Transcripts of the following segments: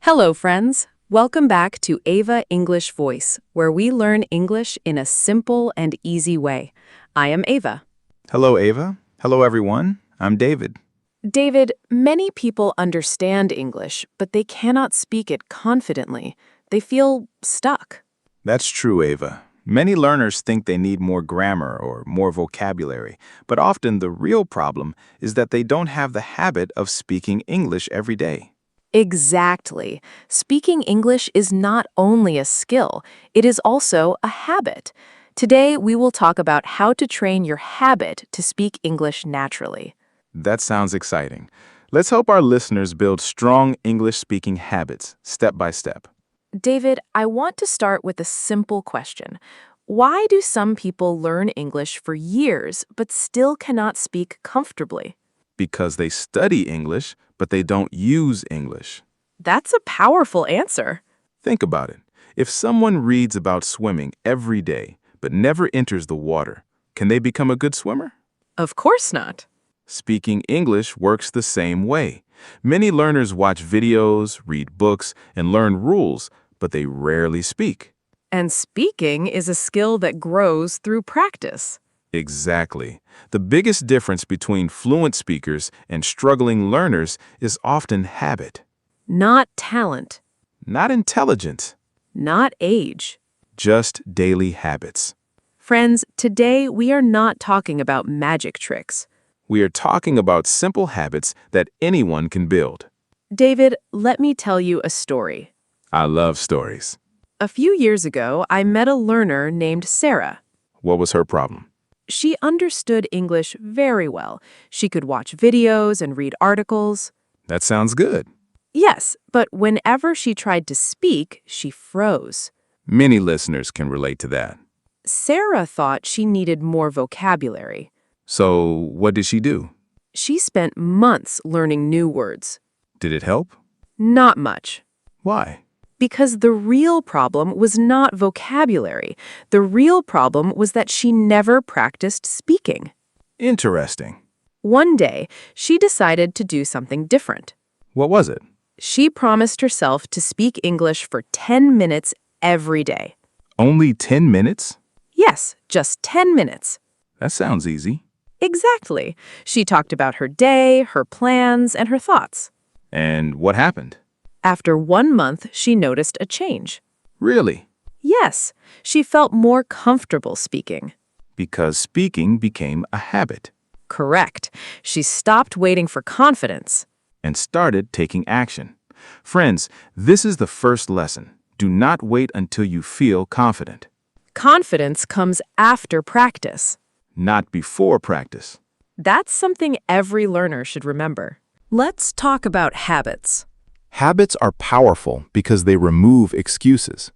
Hello, friends. Welcome back to Ava English Voice, where we learn English in a simple and easy way. I am Ava. Hello, Ava. Hello, everyone. I'm David. David, many people understand English, but they cannot speak it confidently. They feel stuck. That's true, Ava. Many learners think they need more grammar or more vocabulary, but often the real problem is that they don't have the habit of speaking English every day. Exactly. Speaking English is not only a skill, it is also a habit. Today, we will talk about how to train your habit to speak English naturally. That sounds exciting. Let's hope our listeners build strong English-speaking habits, step by step. David, I want to start with a simple question. Why do some people learn English for years but still cannot speak comfortably? Because they study English, but they don't use English. That's a powerful answer. Think about it. If someone reads about swimming every day, but never enters the water, can they become a good swimmer? Of course not. Speaking English works the same way. Many learners watch videos, read books, and learn rules, but they rarely speak. And speaking is a skill that grows through practice. Exactly. The biggest difference between fluent speakers and struggling learners is often habit. Not talent. Not intelligence, Not age. just daily habits. Friends, today we are not talking about magic tricks. We are talking about simple habits that anyone can build. David, let me tell you a story. I love stories. A few years ago, I met a learner named Sarah. What was her problem? She understood English very well. She could watch videos and read articles. That sounds good. Yes, but whenever she tried to speak, she froze. Many listeners can relate to that. Sarah thought she needed more vocabulary. So, what did she do? She spent months learning new words. Did it help? Not much. Why? Because the real problem was not vocabulary. The real problem was that she never practiced speaking. Interesting. One day, she decided to do something different. What was it? She promised herself to speak English for 10 minutes every day. Only 10 minutes? Yes, just 10 minutes. That sounds easy. Exactly. She talked about her day, her plans, and her thoughts. And what happened? After 1 month, she noticed a change. Really? Yes, she felt more comfortable speaking. Because speaking became a habit Correct. She stopped waiting for confidence. and started taking action. Friends, this is the first lesson. Do not wait until you feel confident, Confidence comes after practice. not before practice. That's something every learner should remember. Let's talk about habits. Habits are powerful because they remove excuses.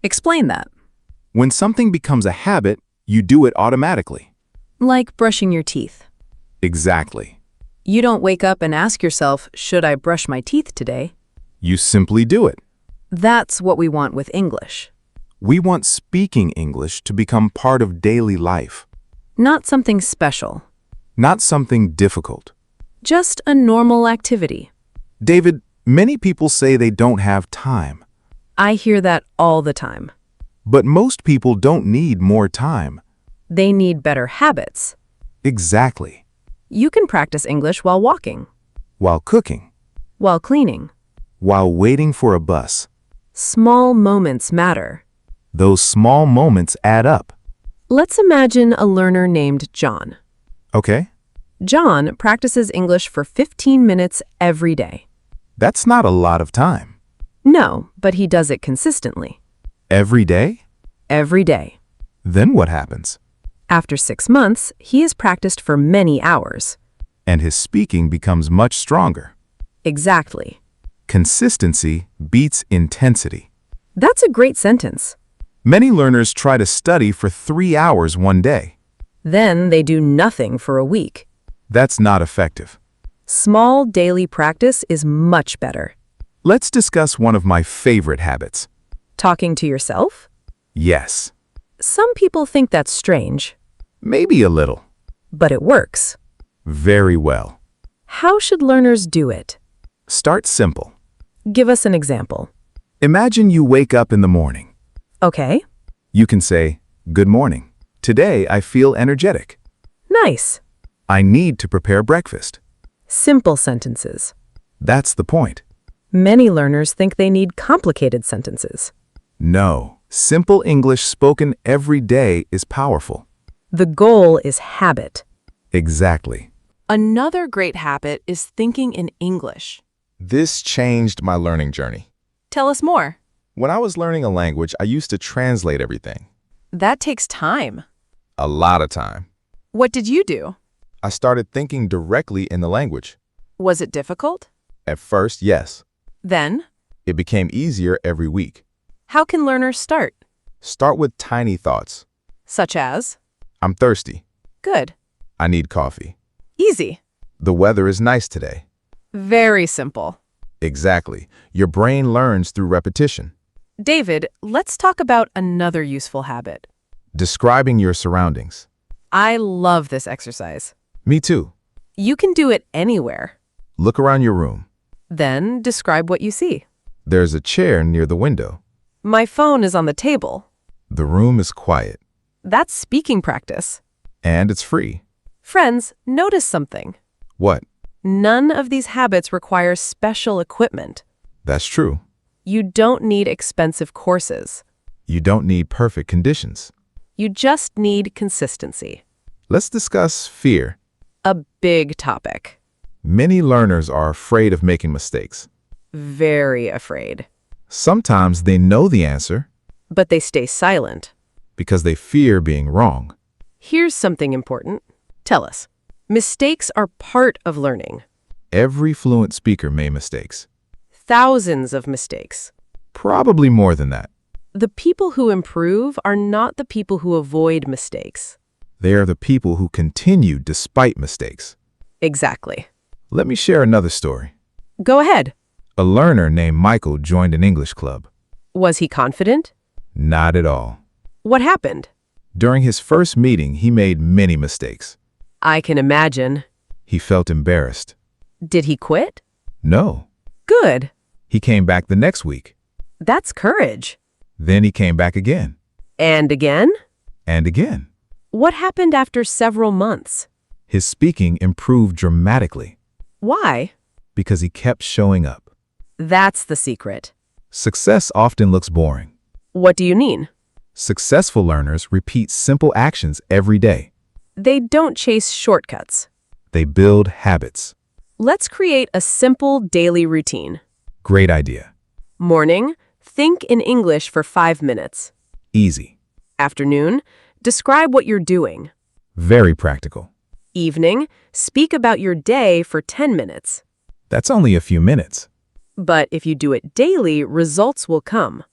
Explain that. When something becomes a habit, you do it automatically. Like brushing your teeth. Exactly. You don't wake up and ask yourself, should I brush my teeth today? You simply do it. That's what we want with English. We want speaking English to become part of daily life, Not something special. not something difficult. Just a normal activity. David, many people say they don't have time, I hear that all the time. but most people don't need more time. They need better habits. Exactly. You can practice English while walking, While cooking, while cleaning. while waiting for a bus, Small moments matter. those small moments add up. Let's imagine a learner named John. Okay? John practices English for 15 minutes every day. That's not a lot of time. No, but he does it consistently. Every day? Every day. Then what happens? After 6 months, he has practiced for many hours. And his speaking becomes much stronger. Exactly. Consistency beats intensity. That's a great sentence. Many learners try to study for 3 hours one day. Then they do nothing for a week. That's not effective. Small daily practice is much better. Let's discuss one of my favorite habits. Talking to yourself? Yes, Some people think that's strange, maybe a little. but it works. Very well. How should learners do it? Start simple. Give us an example. Imagine you wake up in the morning. Okay, You can say, "Good morning. Today I feel energetic. nice. I need to prepare breakfast." Simple sentences. That's the point. Many learners think they need complicated sentences. No, simple English spoken every day is powerful. The goal is habit. Exactly. Another great habit is thinking in English. This changed my learning journey. Tell us more. When I was learning a language, I used to translate everything. That takes time. A lot of time. What did you do? I started thinking directly in the language. Was it difficult? At first, yes. Then, It became easier every week. how can learners start? Start with tiny thoughts. Such as, I'm thirsty. good, I need coffee. easy, The weather is nice today. very simple. Exactly. Your brain learns through repetition. David, let's talk about another useful habit. Describing your surroundings. I love this exercise. Me too. You can do it anywhere. Look around your room. Then describe what you see. There's a chair near the window. My phone is on the table. The room is quiet. That's speaking practice. And it's free. Friends, notice something. What? None of these habits require special equipment. That's true. You don't need expensive courses. You don't need perfect conditions. You just need consistency. Let's discuss fear. A big topic. Many learners are afraid of making mistakes. Very afraid. Sometimes they know the answer But they stay silent. because they fear being wrong. Here's something important. Tell us. Mistakes are part of learning. Every fluent speaker made mistakes. Thousands of mistakes. Probably more than that. The people who improve are not the people who avoid mistakes. They are the people who continue despite mistakes. Exactly. Let me share another story. Go ahead. A learner named Michael joined an English club. Was he confident? Not at all. What happened? During his first meeting, he made many mistakes. I can imagine. He felt embarrassed. Did he quit? No. Good. He came back the next week. That's courage. Then he came back again. And again? And again. What happened after several months? His speaking improved dramatically Why? because he kept showing up. That's the secret. Success often looks boring. What do you mean? Successful learners repeat simple actions every day. They don't chase shortcuts. They build habits. Let's create a simple daily routine. Great idea. Morning, think in English for 5 minutes. Easy. Afternoon, describe what you're doing. Very practical. Evening, speak about your day for 10 minutes. That's only a few minutes. But if you do it daily, results will come.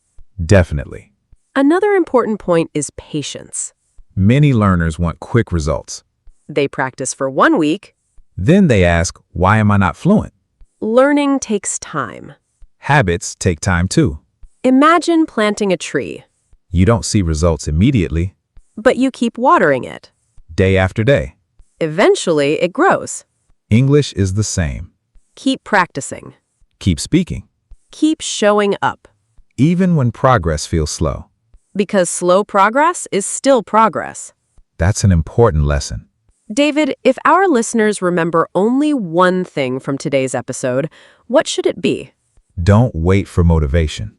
Definitely. Another important point is patience. Many learners want quick results. They practice for 1 week. Then they ask, why am I not fluent? Learning takes time. Habits take time too. Imagine planting a tree, You don't see results immediately, but you keep watering it. day after day. Eventually, it grows. English is the same. Keep practicing. Keep speaking, Keep showing up. even when progress feels slow. Because slow progress is still progress. That's an important lesson. David, if our listeners remember only one thing from today's episode, what should it be? Don't wait for motivation.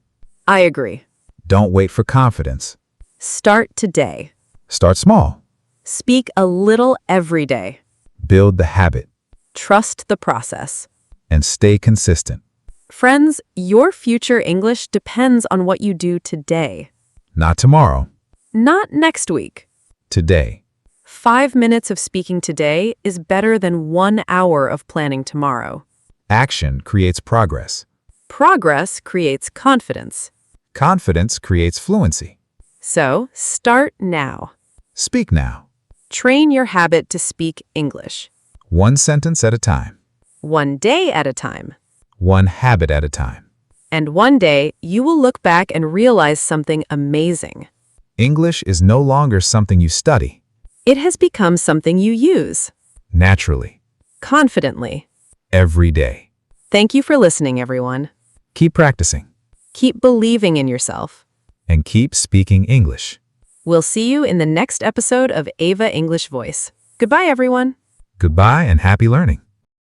I agree. Don't wait for confidence. Start today. Start small. Speak a little every day. Build the habit Trust the process. and stay consistent. Friends, your future English depends on what you do today, Not tomorrow, not next week. today. 5 minutes of speaking today is better than 1 hour of planning tomorrow. Action creates progress. Progress creates confidence. Confidence creates fluency. So, start now. Speak now, Train your habit to speak English. one sentence at a time, 1 day at a time. one habit at a time. And one day, you will look back and realize something amazing. English is no longer something you study It has become something you use naturally, confidently. every day. Thank you for listening, everyone. Keep practicing Keep believing in yourself. and keep speaking English. We'll see you in the next episode of Ava English Voice. Goodbye, everyone. Goodbye and happy learning.